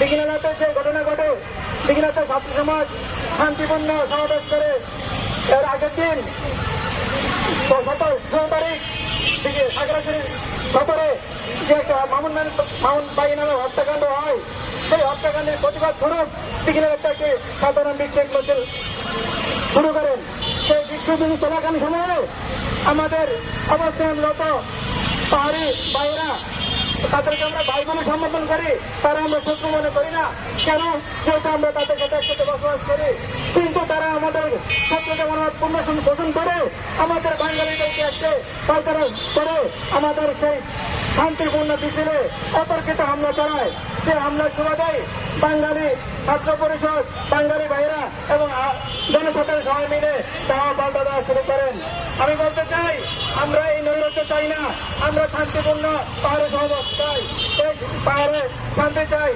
দীঘিনালাতে যে ঘটনা ঘটে, দীঘিনাতে ছাত্র সমাজ শান্তিপূর্ণ সমাবেশ করে এর আগের দিন 17 তারিখ থেকে খাগড়াছড়ির সফরে যে একটা মামুন ভাই নামে হত্যাকাণ্ড হয়, সেই হত্যাকাণ্ডের প্রতিবাদ স্বরূপ দীঘিনালাতে একটি সাধারণ বিক্ষোভ মিছিল শুরু করেন। সেই বিক্ষোভ মিছিল চলাকালীন সময়ে আমাদের অবস্থানরত পাহাড়ি ভাইরা, তাদেরকে আমরা ভাই বলে সম্বোধন করি, তারা আমরা শত্রু মনে করি না। কেন? যেহেতু আমরা তাদের সাথে একসাথে বসবাস করি। কিন্তু তারা আমাদের শত্রুকে মনোভাবপূর্ণ পোষণ করে আমাদের বাঙালিদেরকে একটি পাল্টানো করে আমাদের সেই শান্তিপূর্ণ মিছিলে অতর্কিত হামলা চালায়। সে হামলার সুবাদে বাঙালি ছাত্র পরিষদ, বাঙালি ভাইরা এবং জনসাধারণ সবাই মিলে তারা পাল্টা দেওয়া শুরু করেন। আমি বলতে চাই, আমরা এই নৈরাজ্য চাই না, আমরা শান্তিপূর্ণ পাহাড়ে সহবাস চাই, পাহাড়ে শান্তি চাই।